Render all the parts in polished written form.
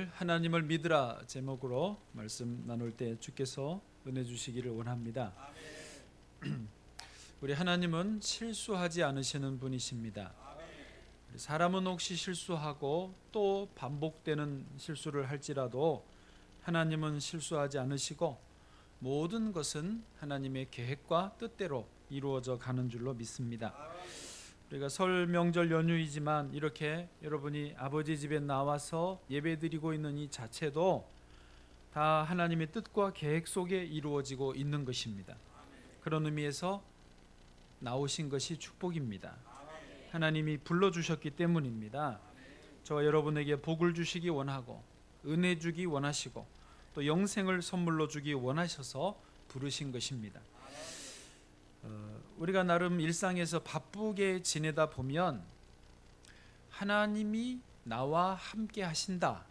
오늘 하나님을 믿으라 제목으로 말씀 나눌 때 주께서 은혜 주시기를 원합니다. 우리 하나님은 실수하지 않으시는 분이십니다. 사람은 혹시 실수하고 또 반복되는 실수를 할지라도 하나님은 실수하지 않으시고 모든 것은 하나님의 계획과 뜻대로 이루어져 가는 줄로 믿습니다. 우리가 설 명절 연휴이지만 이렇게 여러분이 아버지 집에 나와서 예배드리고 있는 이 자체도 다 하나님의 뜻과 계획 속에 이루어지고 있는 것입니다. 그런 의미에서 나오신 것이 축복입니다. 하나님이 불러주셨기 때문입니다. 저와 여러분에게 복을 주시기 원하고 은혜 주기 원하시고 또 영생을 선물로 주기 원하셔서 부르신 것입니다. 우리가 나름 일상에서 바쁘게 지내다 보면 하나님이 나와 함께 하신다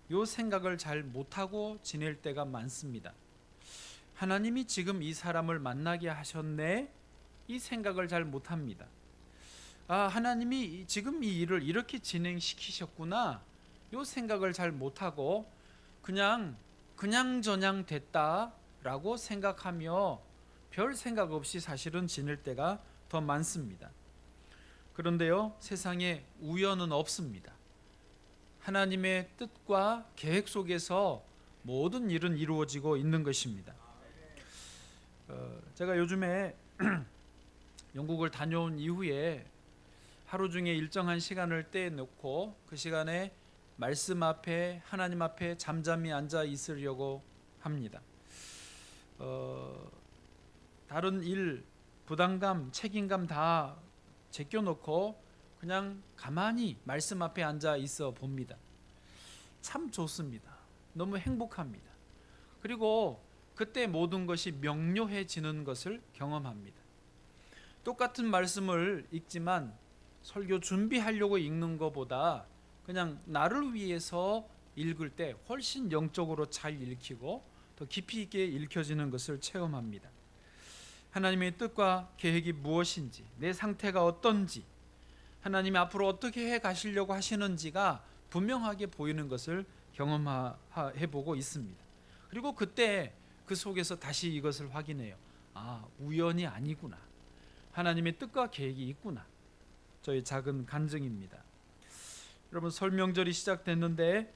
이 생각을 잘 못하고 지낼 때가 많습니다. 하나님이 지금 이 사람을 만나게 하셨네 이 생각을 잘 못합니다. 하나님이 지금 이 일을 이렇게 진행시키셨구나 이 생각을 잘 못하고 그냥 저냥 됐다라고 생각하며 별 생각 없이 사실은 지낼 때가 더 많습니다. 그런데요, 세상에 우연은 없습니다. 하나님의 뜻과 계획 속에서 모든 일은 이루어지고 있는 것입니다. 제가 요즘에 영국을 다녀온 이후에 하루 중에 일정한 시간을 떼놓고 그 시간에 말씀 앞에 하나님 앞에 잠잠히 앉아 있으려고 합니다. 다른 일, 부담감, 책임감 다 제껴놓고 그냥 가만히 말씀 앞에 앉아 있어 봅니다. 참 좋습니다. 너무 행복합니다. 그리고 그때 모든 것이 명료해지는 것을 경험합니다. 똑같은 말씀을 읽지만 설교 준비하려고 읽는 것보다 그냥 나를 위해서 읽을 때 훨씬 영적으로 잘 읽히고 더 깊이 있게 읽혀지는 것을 체험합니다. 하나님의 뜻과 계획이 무엇인지, 내 상태가 어떤지, 하나님이 앞으로 어떻게 해 가시려고 하시는지가 분명하게 보이는 것을 경험해보고 있습니다. 그리고 그때 그 속에서 다시 이것을 확인해요. 우연이 아니구나. 하나님의 뜻과 계획이 있구나. 저의 작은 간증입니다. 여러분, 설 명절이 시작됐는데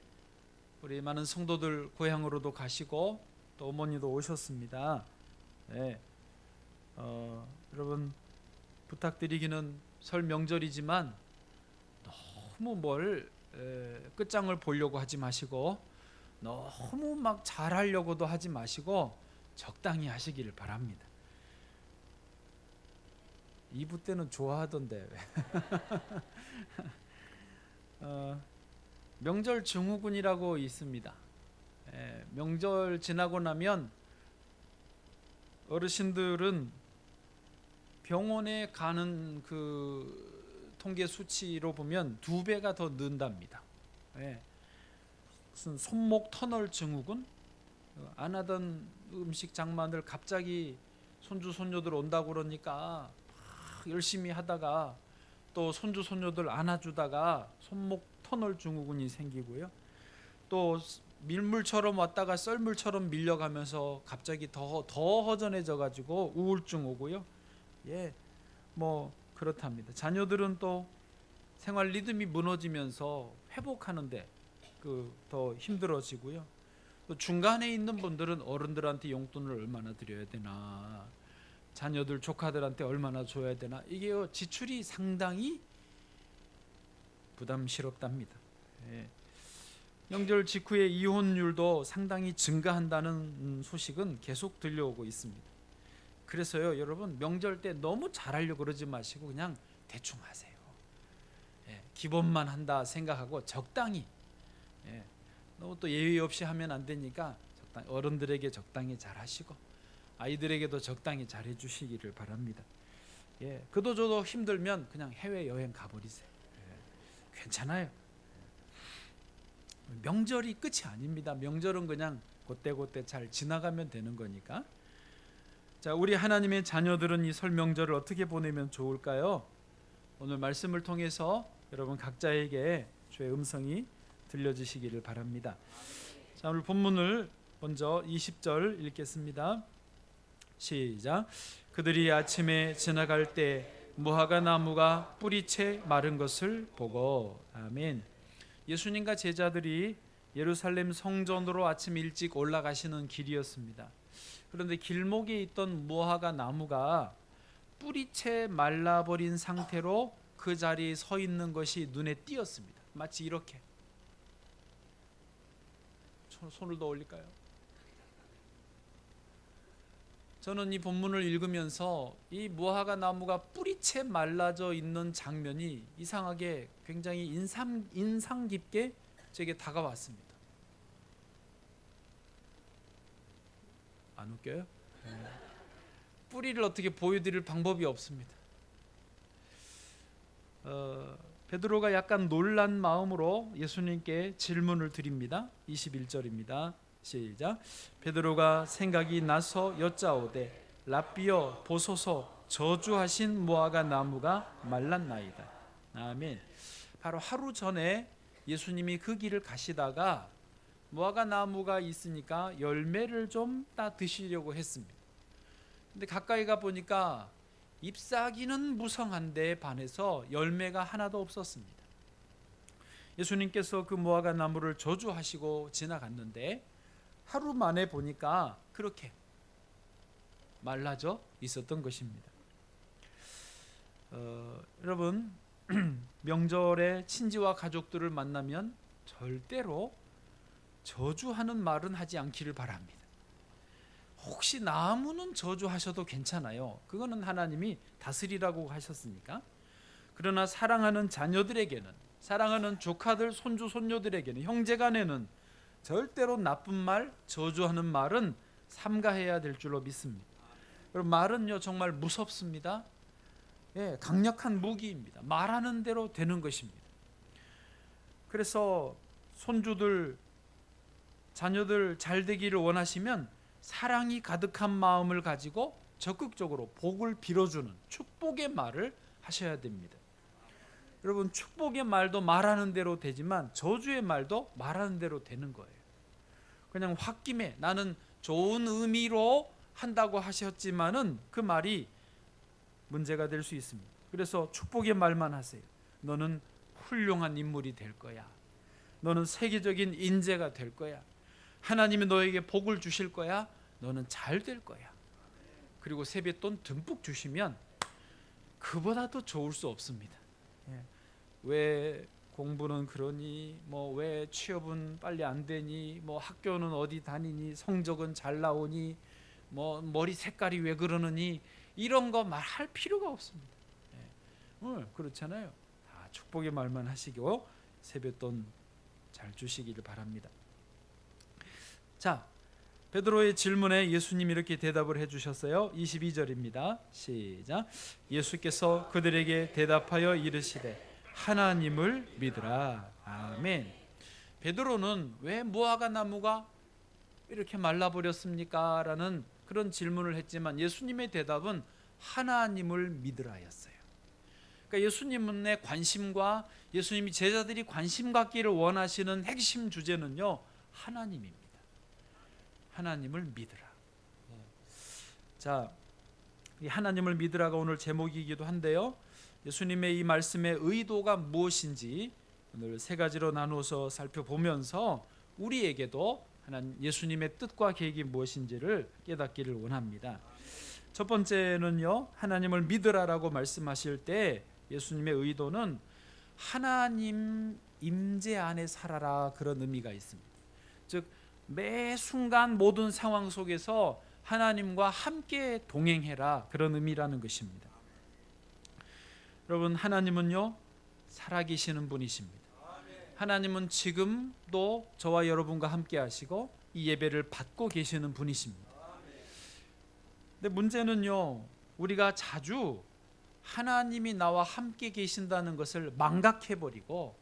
우리 많은 성도들 고향으로도 가시고 또 어머니도 오셨습니다. 네. 여러분 부탁드리기는 설 명절이지만 너무 끝장을 보려고 하지 마시고 너무 막 잘하려고도 하지 마시고 적당히 하시기를 바랍니다. 2부 때는 좋아하던데 명절 증후군이라고 있습니다. 명절 지나고 나면 어르신들은 병원에 가는 그 통계 수치로 보면 2배가 더 는답니다. 무슨 손목 터널 증후군, 안 하던 음식 장만을 갑자기 손주 손녀들 온다고 그러니까 열심히 하다가 또 손주 손녀들 안아주다가 손목 터널 증후군이 생기고요. 또 밀물처럼 왔다가 썰물처럼 밀려가면서 갑자기 더 허전해져 가지고 우울증 오고요. 그렇답니다. 자녀들은 또 생활 리듬이 무너지면서 회복하는데 더 힘들어지고요. 또 중간에 있는 분들은 어른들한테 용돈을 얼마나 드려야 되나, 자녀들 조카들한테 얼마나 줘야 되나, 이게 지출이 상당히 부담스럽답니다. 명절 직후에 이혼율도 상당히 증가한다는 소식은 계속 들려오고 있습니다. 그래서요, 여러분 명절 때 너무 잘하려고 그러지 마시고 그냥 대충 하세요. 기본만 한다 생각하고 적당히, 너무 또 예의 없이 하면 안 되니까 적당히, 어른들에게 적당히 잘하시고 아이들에게도 적당히 잘해 주시기를 바랍니다. 그도저도 힘들면 그냥 해외여행 가버리세요. 괜찮아요. 명절이 끝이 아닙니다. 명절은 그냥 그때그때 잘 지나가면 되는 거니까. 자, 우리 하나님의 자녀들은 이 설 명절을 어떻게 보내면 좋을까요? 오늘 말씀을 통해서 여러분 각자에게 주의 음성이 들려주시기를 바랍니다. 자, 오늘 본문을 먼저 20절 읽겠습니다. 시작. 그들이 아침에 지나갈 때 무화과 나무가 뿌리채 마른 것을 보고. 아멘. 예수님과 제자들이 예루살렘 성전으로 아침 일찍 올라가시는 길이었습니다. 그런데 길목에 있던 무화과 나무가 뿌리채 말라버린 상태로 그 자리에 서 있는 것이 눈에 띄었습니다. 마치 이렇게. 손을 더 올릴까요? 저는 이 본문을 읽으면서 이 무화과 나무가 뿌리채 말라져 있는 장면이 이상하게 굉장히 인상 깊게 제게 다가왔습니다. 안 웃겨요? 뿌리를 어떻게 보여드릴 방법이 없습니다. 베드로가 약간 놀란 마음으로 예수님께 질문을 드립니다. 21절입니다. 시작. 베드로가 생각이 나서 여짜오되 랍비여 보소서 저주하신 무화과 나무가 말랐나이다. 아멘. 바로 하루 전에 예수님이 그 길을 가시다가 무화과 나무가 있으니까 열매를 좀 따 드시려고 했습니다. 근데 가까이 가 보니까 잎사귀는 무성한데 반해서 열매가 하나도 없었습니다. 예수님께서 그 무화과 나무를 저주하시고 지나갔는데 하루 만에 보니까 그렇게 말라져 있었던 것입니다. 여러분, 명절에 친지와 가족들을 만나면 절대로 저주하는 말은 하지 않기를 바랍니다. 혹시 나무는 저주하셔도 괜찮아요. 그거는 하나님이 다스리라고 하셨으니까. 그러나 사랑하는 자녀들에게는, 사랑하는 조카들, 손주, 손녀들에게는, 형제간에는 절대로 나쁜 말, 저주하는 말은 삼가해야 될 줄로 믿습니다. 여러분, 말은요 정말 무섭습니다. 예, 강력한 무기입니다. 말하는 대로 되는 것입니다. 그래서 손주들, 자녀들 잘 되기를 원하시면 사랑이 가득한 마음을 가지고 적극적으로 복을 빌어주는 축복의 말을 하셔야 됩니다. 여러분, 축복의 말도 말하는 대로 되지만 저주의 말도 말하는 대로 되는 거예요. 그냥 홧김에 나는 좋은 의미로 한다고 하셨지만은 그 말이 문제가 될 수 있습니다. 그래서 축복의 말만 하세요. 너는 훌륭한 인물이 될 거야. 너는 세계적인 인재가 될 거야. 하나님이 너에게 복을 주실 거야. 너는 잘 될 거야. 그리고 세뱃돈 듬뿍 주시면 그보다 더 좋을 수 없습니다. 왜 공부는 그러니, 뭐 왜 취업은 빨리 안 되니, 뭐 학교는 어디 다니니, 성적은 잘 나오니, 뭐 머리 색깔이 왜 그러느니, 이런 거 말할 필요가 없습니다. 그렇잖아요. 다 축복의 말만 하시고 세뱃돈 잘 주시기를 바랍니다. 자, 베드로의 질문에 예수님이 이렇게 대답을 해주셨어요. 22절입니다. 시작. 예수께서 그들에게 대답하여 이르시되 하나님을 믿으라. 아멘. 베드로는 왜 무화과 나무가 이렇게 말라버렸습니까? 라는 그런 질문을 했지만 예수님의 대답은 하나님을 믿으라였어요. 그러니까 예수님의 관심과 예수님이 제자들이 관심 갖기를 원하시는 핵심 주제는요, 하나님입니다. 하나님을 믿으라. 자, 이 하나님을 믿으라가 오늘 제목이기도 한데요, 예수님의 이 말씀의 의도가 무엇인지 오늘 세 가지로 나누어서 살펴보면서 우리에게도 예수님의 뜻과 계획이 무엇인지를 깨닫기를 원합니다. 첫 번째는요, 하나님을 믿으라라고 말씀하실 때 예수님의 의도는 하나님 임재 안에 살아라, 그런 의미가 있습니다. 즉 매 순간 모든 상황 속에서 하나님과 함께 동행해라, 그런 의미라는 것입니다. 여러분, 하나님은요 살아계시는 분이십니다. 하나님은 지금도 저와 여러분과 함께 하시고 이 예배를 받고 계시는 분이십니다. 근데 문제는요, 우리가 자주 하나님이 나와 함께 계신다는 것을 망각해버리고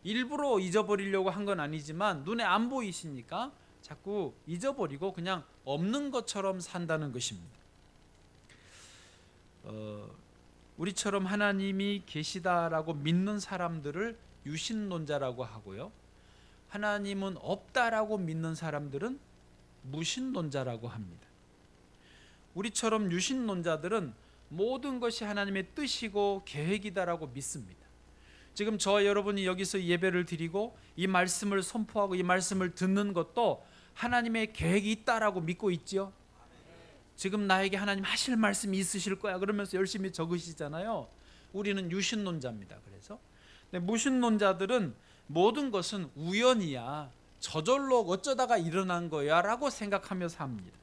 일부러 잊어버리려고 한 건 아니지만 눈에 안 보이시니까 자꾸 잊어버리고 그냥 없는 것처럼 산다는 것입니다. 우리처럼 하나님이 계시다라고 믿는 사람들을 유신론자라고 하고요, 하나님은 없다라고 믿는 사람들은 무신론자라고 합니다. 우리처럼 유신론자들은 모든 것이 하나님의 뜻이고 계획이다라고 믿습니다. 지금 저와 여러분이 여기서 예배를 드리고 이 말씀을 선포하고 이 말씀을 듣는 것도 하나님의 계획이 있다라고 믿고 있지요. 지금 나에게 하나님 하실 말씀이 있으실 거야 그러면서 열심히 적으시잖아요. 우리는 유신론자입니다. 그래서 무신론자들은 모든 것은 우연이야, 저절로 어쩌다가 일어난 거야 라고 생각하며 삽니다.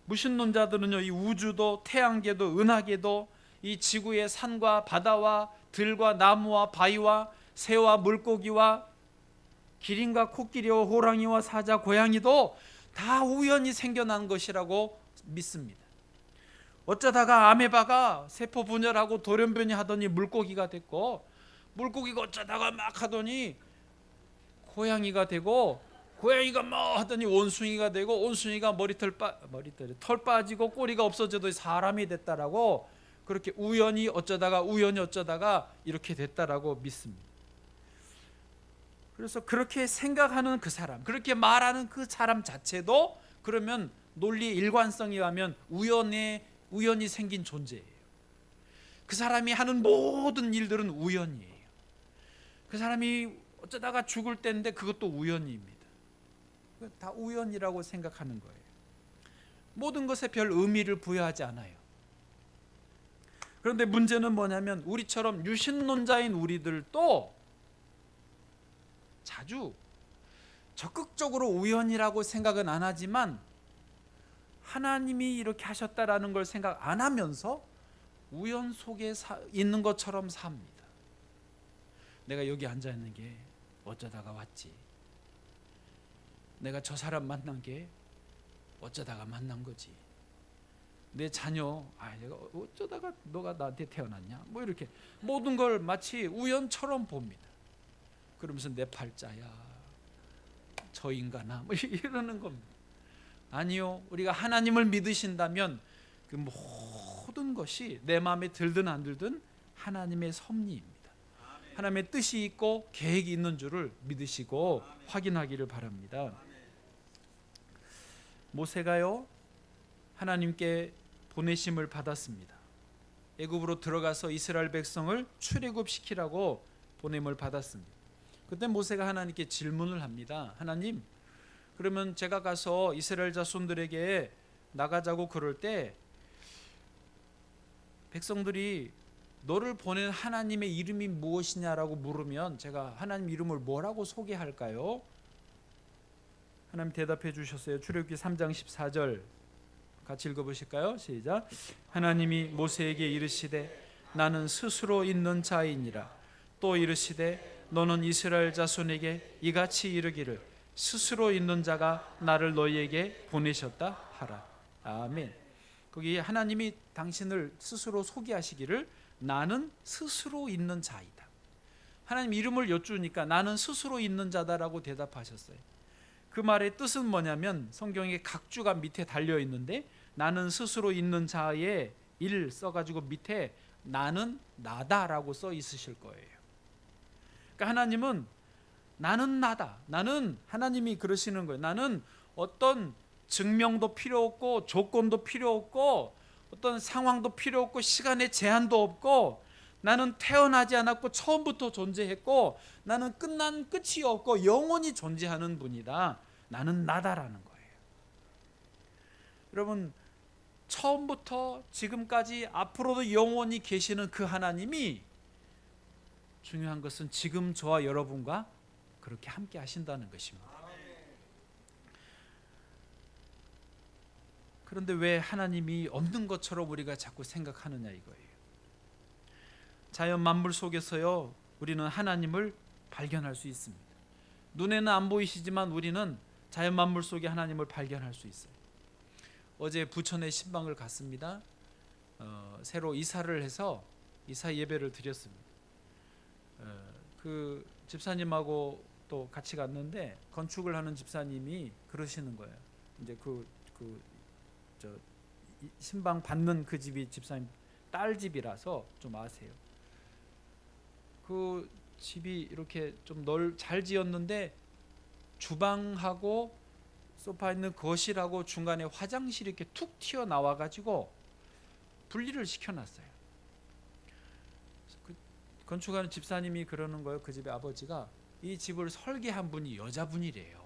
무신론자들은요, 이 우주도 태양계도 은하계도 이 지구의 산과 바다와 들과 나무와 바위와 새와 물고기와 기린과 코끼리와 호랑이와 사자 고양이도 다 우연히 생겨난 것이라고 믿습니다. 어쩌다가 아메바가 세포 분열하고 돌연변이 하더니 물고기가 됐고, 물고기가 어쩌다가 막 하더니 고양이가 되고, 고양이가 뭐 하더니 원숭이가 되고, 원숭이가 털 빠지고 꼬리가 없어져도 사람이 됐다라고, 그렇게 우연히 어쩌다가 이렇게 됐다라고 믿습니다. 그래서 그렇게 생각하는 그 사람, 그렇게 말하는 그 사람 자체도 그러면 논리의 일관성에 의하면 우연히 생긴 존재예요. 그 사람이 하는 모든 일들은 우연이에요. 그 사람이 어쩌다가 죽을 때인데 그것도 우연입니다. 다 우연이라고 생각하는 거예요. 모든 것에 별 의미를 부여하지 않아요. 그런데 문제는 뭐냐면 우리처럼 유신론자인 우리들도 자주 적극적으로 우연이라고 생각은 안 하지만 하나님이 이렇게 하셨다라는 걸 생각 안 하면서 우연 속에 있는 것처럼 삽니다. 내가 여기 앉아 있는 게 어쩌다가 왔지. 내가 저 사람 만난 게 어쩌다가 만난 거지. 내 자녀, 내가 어쩌다가 너가 나한테 태어났냐. 뭐 이렇게 모든 걸 마치 우연처럼 봅니다. 그러면서 내 팔자야, 저 인간아, 뭐 이러는 겁니다. 아니요, 우리가 하나님을 믿으신다면 그 모든 것이 내 마음에 들든 안 들든 하나님의 섭리입니다. 하나님의 뜻이 있고 계획이 있는 줄을 믿으시고 확인하기를 바랍니다. 모세가요, 하나님께 보내심을 받았습니다. 애굽으로 들어가서 이스라엘 백성을 출애굽시키라고 보냄을 받았습니다. 그때 모세가 하나님께 질문을 합니다. 하나님, 그러면 제가 가서 이스라엘 자손들에게 나가자고 그럴 때 백성들이 너를 보낸 하나님의 이름이 무엇이냐라고 물으면 제가 하나님 이름을 뭐라고 소개할까요? 하나님 대답해 주셨어요. 출애굽기 3장 14절 같이 읽어보실까요? 시작. 하나님이 모세에게 이르시되 나는 스스로 있는 자이니라. 또 이르시되 너는 이스라엘 자손에게 이같이 이르기를 스스로 있는 자가 나를 너희에게 보내셨다 하라. 아멘. 거기 하나님이 당신을 스스로 소개하시기를 나는 스스로 있는 자이다. 하나님 이름을 여쭈니까 나는 스스로 있는 자다라고 대답하셨어요. 그 말의 뜻은 뭐냐면 성경에 각주가 밑에 달려 있는데 나는 스스로 있는 자의 일 써가지고 밑에 나는 나다라고 써 있으실 거예요. 그러니까 하나님은 나는 나다. 나는 하나님이 그러시는 거예요. 나는 어떤 증명도 필요 없고 조건도 필요 없고 어떤 상황도 필요 없고 시간의 제한도 없고 나는 태어나지 않았고 처음부터 존재했고 나는 끝이 없고 영원히 존재하는 분이다. 나는 나다라는 거예요. 여러분, 처음부터 지금까지 앞으로도 영원히 계시는 그 하나님이 중요한 것은 지금 저와 여러분과 그렇게 함께 하신다는 것입니다. 그런데 왜 하나님이 없는 것처럼 우리가 자꾸 생각하느냐 이거예요. 자연 만물 속에서요, 우리는 하나님을 발견할 수 있습니다. 눈에는 안 보이시지만 우리는 자연 만물 속에 하나님을 발견할 수 있어요. 어제 부천에 신방을 갔습니다. 새로 이사를 해서 이사 예배를 드렸습니다. 그 집사님하고 또 같이 갔는데 건축을 하는 집사님이 그러시는 거예요. 이제 신방 받는 그 집이 집사님 딸 집이라서 좀 아세요. 그 집이 이렇게 좀 잘 지었는데 주방하고 소파 있는 거실하고 중간에 화장실이 이렇게 툭 튀어나와 가지고 분리를 시켜놨어요. 그 건축하는 집사님이 그러는 거예요. 그 집의 아버지가 이 집을 설계한 분이 여자분이래요.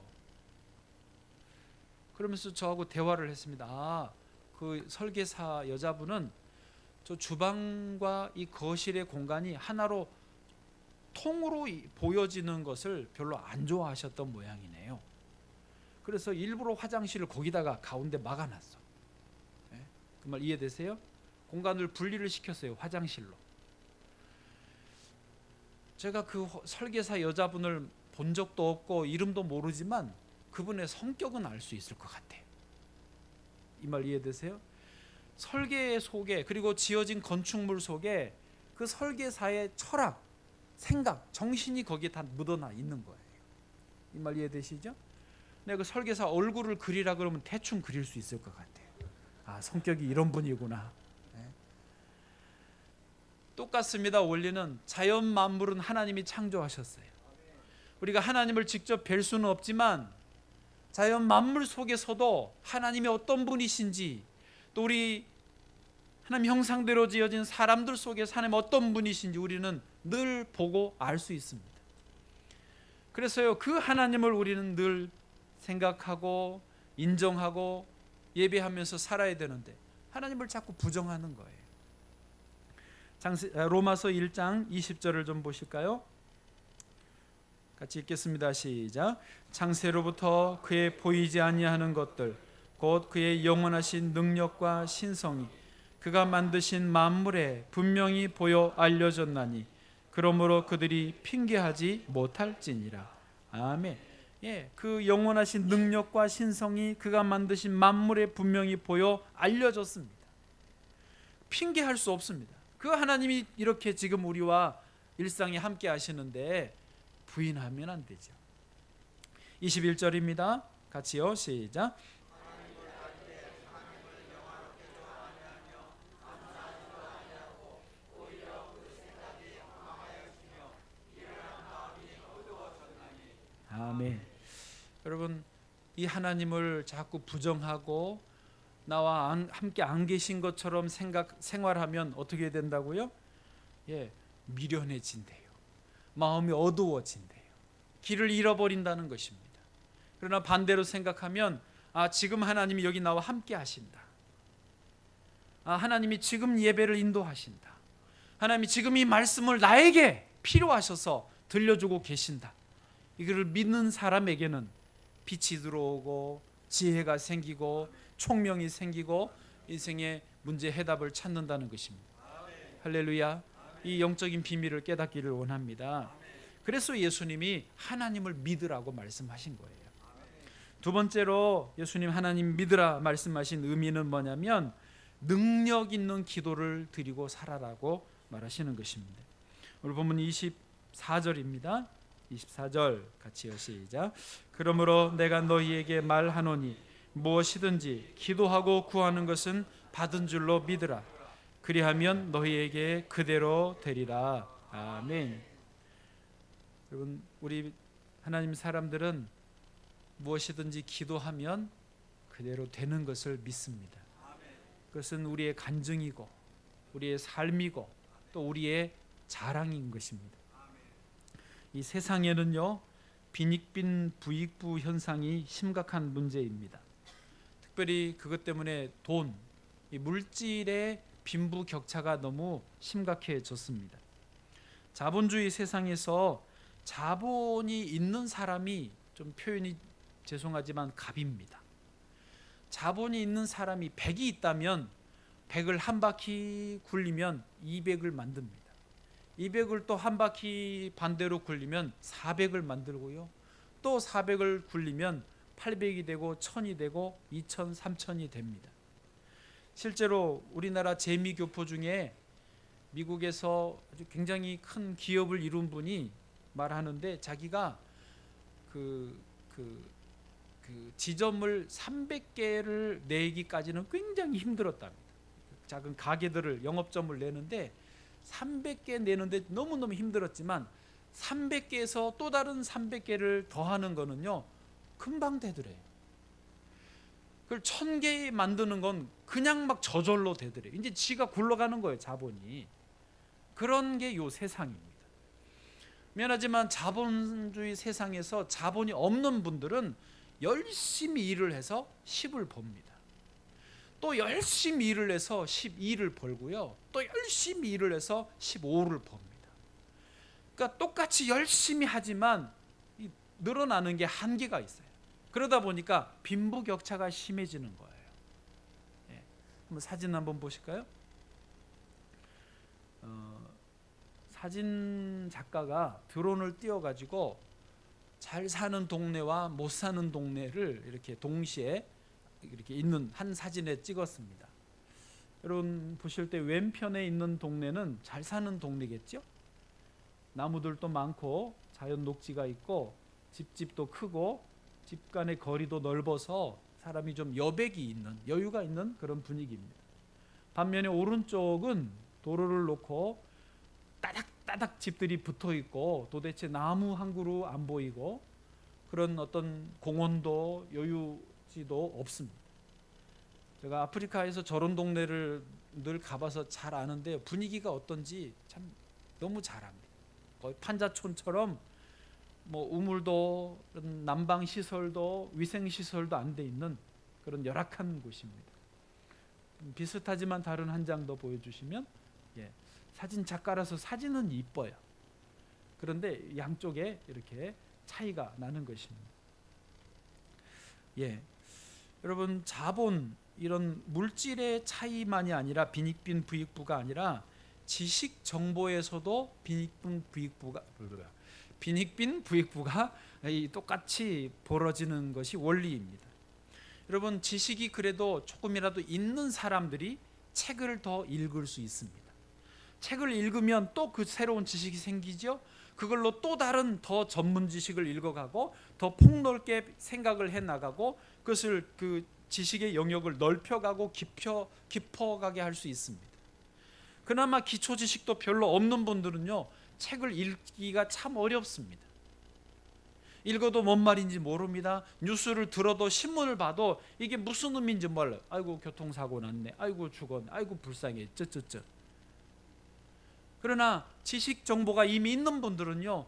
그러면서 저하고 대화를 했습니다. 그 설계사 여자분은 저 주방과 이 거실의 공간이 하나로 통으로 보여지는 것을 별로 안 좋아하셨던 모양이네요. 그래서 일부러 화장실을 거기다가 가운데 막아놨어. 네? 그 말 이해되세요? 공간을 분리를 시켰어요. 화장실로. 제가 그 설계사 여자분을 본 적도 없고 이름도 모르지만 그분의 성격은 알 수 있을 것 같아요. 이 말 이해되세요? 설계 속에, 그리고 지어진 건축물 속에 그 설계사의 철학, 생각, 정신이 거기에 다 묻어나 있는 거예요. 이 말 이해되시죠? 내가 그 설계사 얼굴을 그리라 그러면 대충 그릴 수 있을 것 같아요. 아, 성격이 이런 분이구나. 네. 똑같습니다. 원리는 자연 만물은 하나님이 창조하셨어요. 우리가 하나님을 직접 뵐 수는 없지만 자연 만물 속에서도 하나님이 어떤 분이신지, 또 우리 하나님 형상대로 지어진 사람들 속에서 하나님 어떤 분이신지 우리는 늘 보고 알 수 있습니다. 그래서요, 그 하나님을 우리는 늘 생각하고 인정하고 예배하면서 살아야 되는데 하나님을 자꾸 부정하는 거예요. 로마서 1장 20절을 좀 보실까요? 같이 읽겠습니다. 시작. 창세로부터 그의 보이지 아니하는 것들 곧 그의 영원하신 능력과 신성이 그가 만드신 만물에 분명히 보여 알려졌나니 그러므로 그들이 핑계하지 못할지니라. 아멘. 예, 그 영원하신 능력과 신성이 그가 만드신 만물에 분명히 보여 알려졌습니다. 핑계할 수 없습니다. 그 하나님이 이렇게 지금 우리와 일상에 함께 하시는데 부인하면 안 되죠. 21절입니다. 같이요. 시작. 아멘. 여러분, 이 하나님을 자꾸 부정하고 나와 함께 안 계신 것처럼 생활하면 어떻게 된다고요? 예, 미련해진대요. 마음이 어두워진대요. 길을 잃어버린다는 것입니다. 그러나 반대로 생각하면 지금 하나님이 여기 나와 함께 하신다. 하나님이 지금 예배를 인도하신다. 하나님이 지금 이 말씀을 나에게 필요하셔서 들려주고 계신다. 이거를 믿는 사람에게는 빛이 들어오고 지혜가 생기고 총명이 생기고 인생의 문제 해답을 찾는다는 것입니다. 할렐루야. 이 영적인 비밀을 깨닫기를 원합니다. 그래서 예수님이 하나님을 믿으라고 말씀하신 거예요. 두 번째로 예수님 하나님 믿으라 말씀하신 의미는 뭐냐면 능력 있는 기도를 드리고 살아라고 말하시는 것입니다. 오늘 본문 24절입니다. 24절 같이요. 시작. 그러므로 내가 너희에게 말하노니 무엇이든지 기도하고 구하는 것은 받은 줄로 믿으라. 그리하면 너희에게 그대로 되리라. 아멘. 여러분, 우리 하나님 사람들은 무엇이든지 기도하면 그대로 되는 것을 믿습니다. 그것은 우리의 간증이고 우리의 삶이고 또 우리의 자랑인 것입니다. 이 세상에는요, 빈익빈 부익부 현상이 심각한 문제입니다. 특별히 그것 때문에 돈, 이 물질의 빈부격차가 너무 심각해졌습니다. 자본주의 세상에서 자본이 있는 사람이, 좀 표현이 죄송하지만 갑입니다. 자본이 있는 사람이 100이 있다면 100을 한 바퀴 굴리면 200을 만듭니다. 200을 또 한 바퀴 반대로 굴리면 400을 만들고요. 또 400을 굴리면 800이 되고 1000이 되고 2000, 3000이 됩니다. 실제로 우리나라 재미교포 중에 미국에서 아주 굉장히 큰 기업을 이룬 분이 말하는데 자기가 그 지점을 300개를 내기까지는 굉장히 힘들었답니다. 작은 가게들을 영업점을 내는데 300개 내는데 너무너무 힘들었지만 300개에서 또 다른 300개를 더하는 거는요 금방 되더래요. 그걸 1000개 만드는 건 그냥 막 저절로 되더래요. 이제 지가 굴러가는 거예요, 자본이. 그런 게 요 세상입니다. 미안하지만 자본주의 세상에서 자본이 없는 분들은 열심히 일을 해서 10을 법니다. 또 열심히 일을 해서 12를 벌고요. 또 열심히 일을 해서 15를 법니다. 그러니까 똑같이 열심히 하지만 늘어나는 게 한계가 있어요. 그러다 보니까 빈부격차가 심해지는 거예요. 예. 한번 사진 한번 보실까요? 사진 작가가 드론을 띄워가지고 잘 사는 동네와 못 사는 동네를 이렇게 동시에 이렇게 있는 한 사진에 찍었습니다. 여러분 보실 때 왼편에 있는 동네는 잘 사는 동네겠죠? 나무들도 많고 자연 녹지가 있고 집도 크고 집 간의 거리도 넓어서 사람이 좀 여백이 있는, 여유가 있는 그런 분위기입니다. 반면에 오른쪽은 도로를 놓고 따닥따닥 집들이 붙어 있고 도대체 나무 한 그루 안 보이고 그런 어떤 공원도 여유지도 없습니다. 제가 아프리카에서 저런 동네를 늘 가봐서 잘 아는데 분위기가 어떤지 참 너무 잘 압니다. 거의 판자촌처럼 뭐 우물도 난방 시설도 위생 시설도 안 돼 있는 그런 열악한 곳입니다. 비슷하지만 다른 한 장 더 보여주시면, 예, 사진 작가라서 사진은 이뻐요. 그런데 양쪽에 이렇게 차이가 나는 것입니다. 예, 여러분 자본, 이런 물질의 차이만이 아니라 빈익빈 부익부가 아니라 지식 정보에서도 빈익빈 부익부가 똑같이 벌어지는 것이 원리입니다. 여러분 지식이 그래도 조금이라도 있는 사람들이 책을 더 읽을 수 있습니다. 책을 읽으면 또 그 새로운 지식이 생기죠. 그걸로 또 다른 더 전문 지식을 읽어가고 더 폭넓게 생각을 해나가고 그것을 그 지식의 영역을 넓혀가고 깊어가게 할 수 있습니다. 그나마 기초 지식도 별로 없는 분들은요, 책을 읽기가 참 어렵습니다. 읽어도 뭔 말인지 모릅니다. 뉴스를 들어도 신문을 봐도 이게 무슨 의미인지 몰라요. 아이고 교통사고 났네, 아이고 죽었네, 아이고 불쌍해, 쩌쩌쩌. 그러나 지식 정보가 이미 있는 분들은요,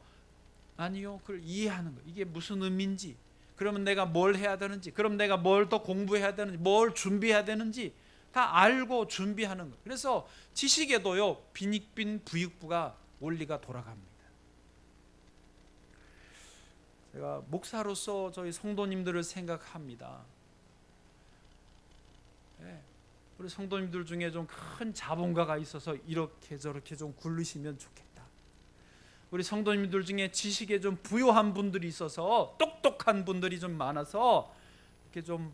아니요, 그걸 이해하는 거예요. 이게 무슨 의미인지, 그러면 내가 뭘 해야 되는지, 그럼 내가 뭘 더 공부해야 되는지, 뭘 준비해야 되는지 다 알고 준비하는 거예요. 그래서 지식에도요 빈익빈 부익부가 원리가 돌아갑니다. 제가 목사로서 저희 성도님들을 생각합니다. 네, 우리 성도님들 중에 좀 큰 자본가가 있어서 이렇게 저렇게 좀 굴르시면 좋겠다. 우리 성도님들 중에 지식에 좀 부요한 분들이 있어서 똑똑한 분들이 좀 많아서 이렇게 좀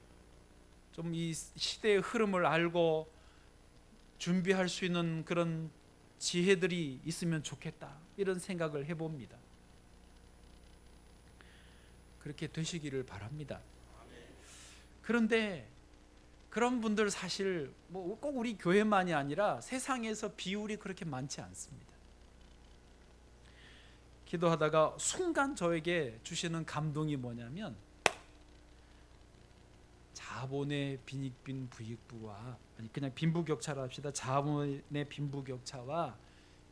이 시대의 흐름을 알고 준비할 수 있는 그런 지혜들이 있으면 좋겠다, 이런 생각을 해봅니다. 그렇게 되시기를 바랍니다. 그런데 그런 분들 사실 뭐 꼭 우리 교회만이 아니라 세상에서 비율이 그렇게 많지 않습니다. 기도하다가 순간 저에게 주시는 감동이 뭐냐면, 자본의 빈익빈 부익부와, 아니 그냥 빈부격차라 합시다. 자본의 빈부격차와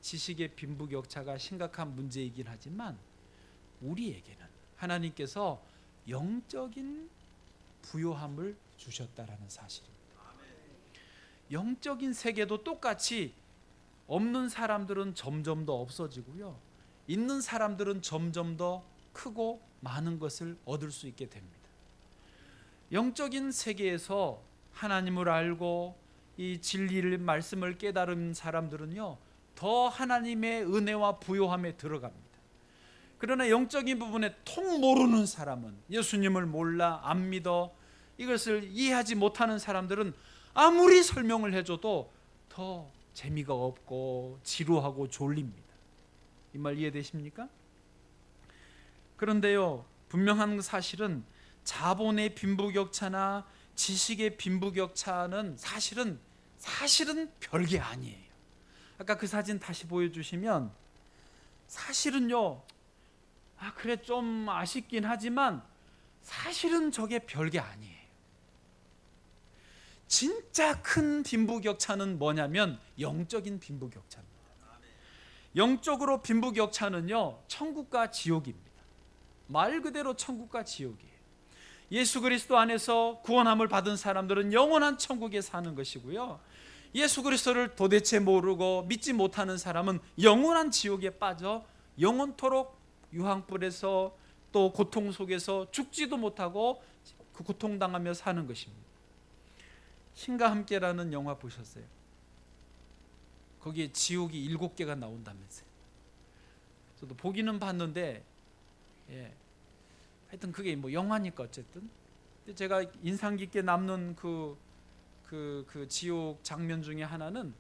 지식의 빈부격차가 심각한 문제이긴 하지만 우리에게는 하나님께서 영적인 부요함을 주셨다라는 사실입니다. 영적인 세계도 똑같이 없는 사람들은 점점 더 없어지고요, 있는 사람들은 점점 더 크고 많은 것을 얻을 수 있게 됩니다. 영적인 세계에서 하나님을 알고 이 진리를, 말씀을 깨달은 사람들은요 더 하나님의 은혜와 부요함에 들어갑니다. 그러나 영적인 부분에 통 모르는 사람은, 예수님을 몰라 안 믿어 이것을 이해하지 못하는 사람들은 아무리 설명을 해줘도 더 재미가 없고 지루하고 졸립니다. 이 말 이해되십니까? 그런데요, 분명한 사실은 자본의 빈부격차나 지식의 빈부격차는 사실은 별게 아니에요. 아까 그 사진 다시 보여주시면, 사실은요, 그래 좀 아쉽긴 하지만 사실은 저게 별게 아니에요. 진짜 큰 빈부격차는 뭐냐면 영적인 빈부격차입니다. 영적으로 빈부격차는요, 천국과 지옥입니다. 말 그대로 천국과 지옥이에요. 예수 그리스도 안에서 구원함을 받은 사람들은 영원한 천국에 사는 것이고요, 예수 그리스도를 도대체 모르고 믿지 못하는 사람은 영원한 지옥에 빠져 영원토록 유황불에서 또 고통 속에서 죽지도 못하고 그 고통당하며 사는 것입니다. 신과 함께라는 영화 보셨어요? 거기에 지옥이 7개가 나온다면서요. 저도 보기는 봤는데, 하여튼 그게 뭐 영화니까 어쨌든. 근데 제가 인상 깊게 남는 그 지옥 장면 중에 하나는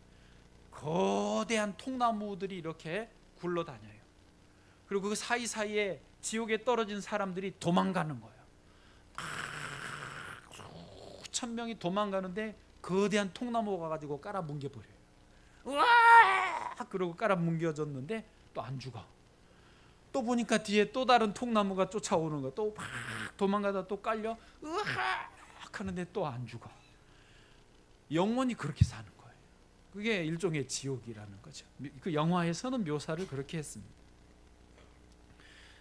거대한 통나무들이 이렇게 굴러다녀요. 그리고 그 사이사이에 지옥에 떨어진 사람들이 도망가는 거예요. 수천 명이 도망가는데 거대한 통나무가 가지고 깔아뭉개버려요. 우와! 그러고 깔아뭉개졌는데 또 안 죽어. 또 보니까 뒤에 또 다른 통나무가 쫓아오는 거야. 또 막 도망가다 또 깔려 으악 하는데 또 안 죽어. 영원히 그렇게 사는 거예요. 그게 일종의 지옥이라는 거죠. 그 영화에서는 묘사를 그렇게 했습니다.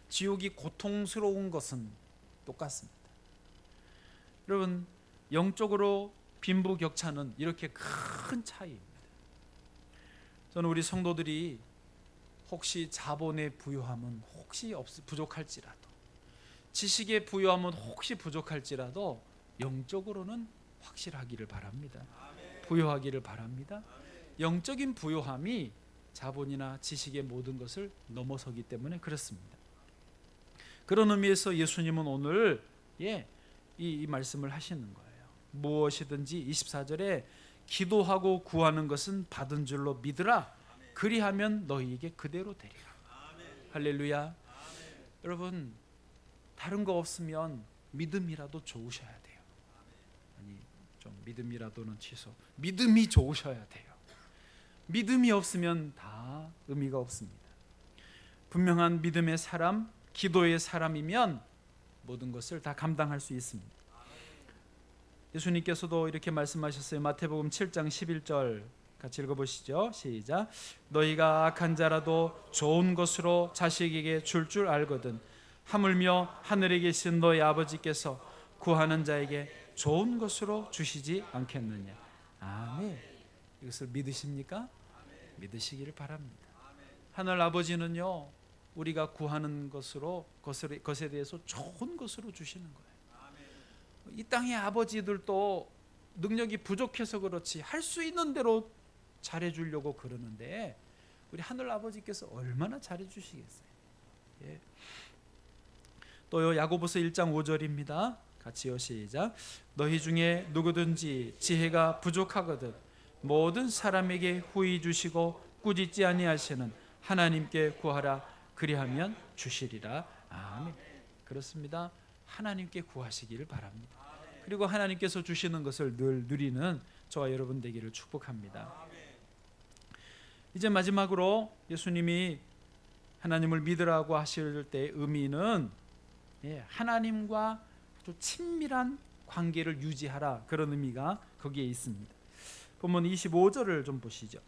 지옥이 고통스러운 것은 똑같습니다. 여러분, 영적으로 빈부격차는 이렇게 큰 차이입니다. 저는 우리 성도들이 혹시 자본의 부요함은 혹시 부족할지라도, 지식의 부요함은 혹시 부족할지라도 영적으로는 확실하기를 바랍니다. 부요하기를 바랍니다. 영적인 부요함이 자본이나 지식의 모든 것을 넘어서기 때문에 그렇습니다. 그런 의미에서 예수님은 오늘 이 말씀을 하시는 거예요. 무엇이든지 24절에 기도하고 구하는 것은 받은 줄로 믿으라. 그리하면 너희에게 그대로 되리라. 할렐루야. 여러분, 다른 거 없으면 믿음이라도 좋으셔야 돼요. 아니, 좀 믿음이라도는 취소. 믿음이 좋으셔야 돼요. 믿음이 없으면 다 의미가 없습니다. 분명한 믿음의 사람, 기도의 사람이면 모든 것을 다 감당할 수 있습니다. 예수님께서도 이렇게 말씀하셨어요. 마태복음 7장 11절 같이 읽어보시죠. 시작. 너희가 악한 자라도 좋은 것으로 자식에게 줄 알거든 하물며 하늘에 계신 너희 아버지께서 구하는 자에게 좋은 것으로 주시지 않겠느냐. 아멘. 이것을 믿으십니까? 믿으시기를 바랍니다. 하늘 아버지는요, 우리가 구하는 것에 대해서 좋은 것으로 주시는 거예요. 이 땅의 아버지들도 능력이 부족해서 그렇지 할 수 있는 대로 잘해주려고 그러는데 우리 하늘 아버지께서 얼마나 잘해주시겠어요. 또요, 야고보서 1장 5절입니다. 같이요, 시작. 너희 중에 누구든지 지혜가 부족하거든 모든 사람에게 후히 주시고 꾸짖지 아니하시는 하나님께 구하라. 그리하면 주시리라. 아멘. 그렇습니다. 하나님께 구하시기를 바랍니다. 그리고 하나님께서 주시는 것을 늘 누리는 저와 여러분 되기를 축복합니다. 이제 마지막으로 예수님이 하나님을 믿으라고 하실 때 의미는 하나님과 아주 친밀한 관계를 유지하라, 그런 의미가 거기에 있습니다. 본문 25절을 좀 보시죠.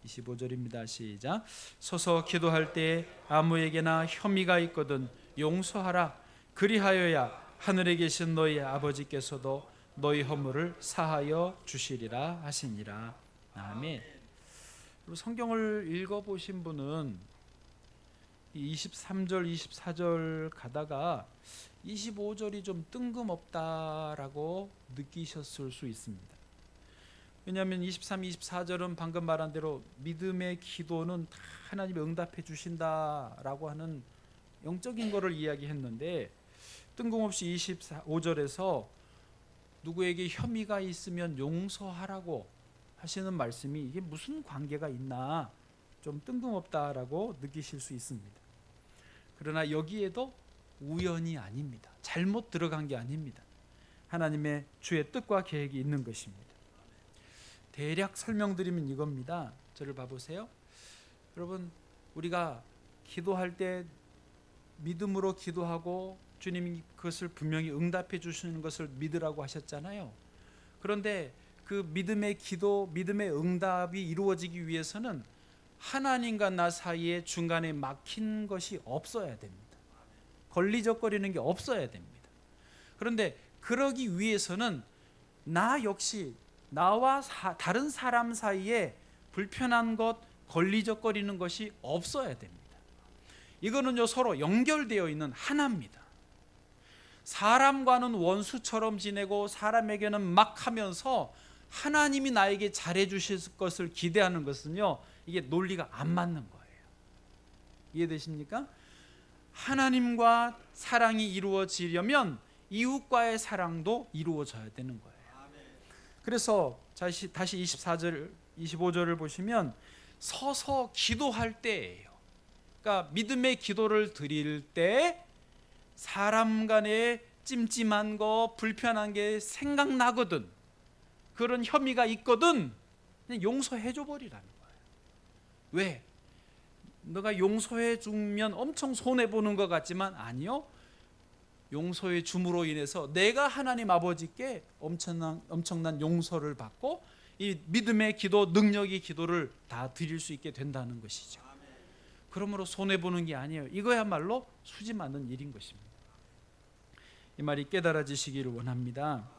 25절입니다. 시작. 서서 기도할 때 아무에게나 혐의가 있거든 용서하라. 그리하여야 하늘에 계신 너희 아버지께서도 너희 허물을 사하여 주시리라 하시니라. 아멘. 성경을 읽어보신 분은 23절 24절 가다가 25절이 좀 뜬금없다라고 느끼셨을 수 있습니다. 왜냐하면 23, 24절은 방금 말한 대로 믿음의 기도는 다 하나님이 응답해 주신다라고 하는 영적인 거를 이야기했는데, 뜬금없이 25절에서 누구에게 혐의가 있으면 용서하라고 하시는 말씀이 이게 무슨 관계가 있나 좀 뜬금없다라고 느끼실 수 있습니다. 그러나 여기에도 우연이 아닙니다. 잘못 들어간 게 아닙니다. 하나님의 주의 뜻과 계획이 있는 것입니다. 대략 설명드리면 이겁니다. 저를 봐보세요. 여러분, 우리가 기도할 때 믿음으로 기도하고 주님이 그것을 분명히 응답해 주시는 것을 믿으라고 하셨잖아요. 그런데 그 믿음의 기도, 믿음의 응답이 이루어지기 위해서는 하나님과 나 사이에 중간에 막힌 것이 없어야 됩니다. 걸리적거리는 게 없어야 됩니다. 그런데 그러기 위해서는 나 역시 나와 다른 사람 사이에 불편한 것, 걸리적거리는 것이 없어야 됩니다. 이거는요, 서로 연결되어 있는 하나입니다. 사람과는 원수처럼 지내고 사람에게는 막 하면서 하나님이 나에게 잘해 주실 것을 기대하는 것은요, 이게 논리가 안 맞는 거예요. 이해되십니까? 하나님과 사랑이 이루어지려면 이웃과의 사랑도 이루어져야 되는 거예요. 그래서 다시 24절, 25절을 보시면 서서 기도할 때예요. 그러니까 믿음의 기도를 드릴 때 사람 간에 찜찜한 거, 불편한 게 생각나거든, 그런 혐의가 있거든, 그냥 용서해 줘 버리라는 거예요. 왜? 너가 용서해 주면 엄청 손해보는 것 같지만 아니요, 용서해 줌으로 인해서 내가 하나님 아버지께 엄청난 용서를 받고 이 믿음의 기도, 능력의 기도를 다 드릴 수 있게 된다는 것이죠. 그러므로 손해보는 게 아니에요. 이거야말로 수지 맞는 일인 것입니다. 이 말이 깨달아지시기를 원합니다.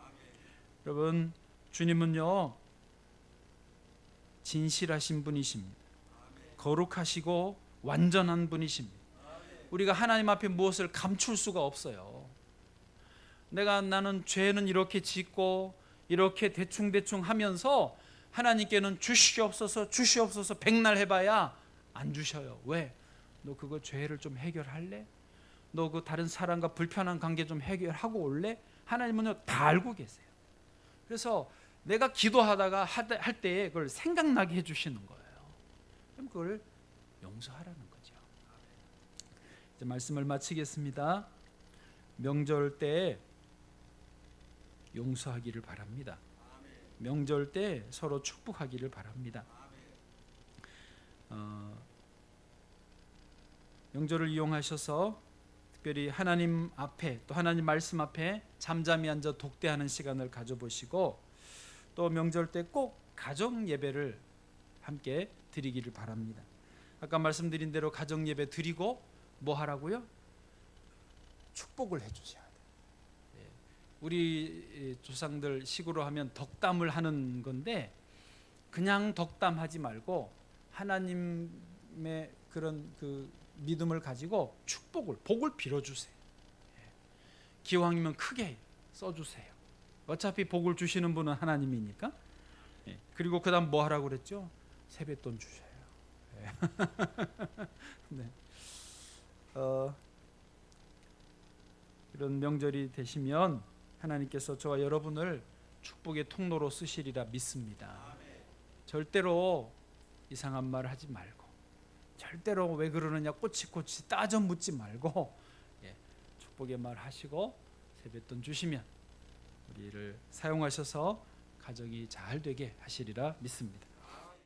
여러분, 주님은요, 진실하신 분이십니다. 거룩하시고 완전한 분이십니다. 우리가 하나님 앞에 무엇을 감출 수가 없어요. 나는 죄는 이렇게 짓고 이렇게 대충 하면서 하나님께는 주시옵소서 백날 해봐야 안 주셔요. 왜? 너 그거 죄를 좀 해결할래? 너 그 다른 사람과 불편한 관계 좀 해결하고 올래? 하나님은요, 다 알고 계세요. 그래서 내가 기도하다가 할 때에 그걸 생각나게 해주시는 거예요. 그럼 그걸 용서하라는 거죠. 이제 말씀을 마치겠습니다. 명절 때 용서하기를 바랍니다. 명절 때 서로 축복하기를 바랍니다. 명절을 이용하셔서 특별히 하나님 앞에, 또 하나님 말씀 앞에 잠잠히 앉아 독대하는 시간을 가져보시고, 또 명절 때 꼭 가정 예배를 함께 드리기를 바랍니다. 아까 말씀드린 대로 가정 예배 드리고 뭐 하라고요? 축복을 해주셔야 돼요. 우리 조상들 식으로 하면 덕담을 하는 건데, 그냥 덕담하지 말고 하나님의 그런 그 믿음을 가지고 복을 빌어주세요. 기왕이면 크게 써주세요. 어차피 복을 주시는 분은 하나님이니까. 그리고 그 다음 뭐 하라고 그랬죠? 세뱃돈 주셔요. 네. 이런 명절이 되시면 하나님께서 저와 여러분을 축복의 통로로 쓰시리라 믿습니다. 절대로 이상한 말 하지 말고, 절대로 왜 그러느냐 꼬치꼬치 따져 묻지 말고, 축복의 말 하시고 세뱃돈 주시면 우리를 사용하셔서 가정이 잘 되게 하시리라 믿습니다.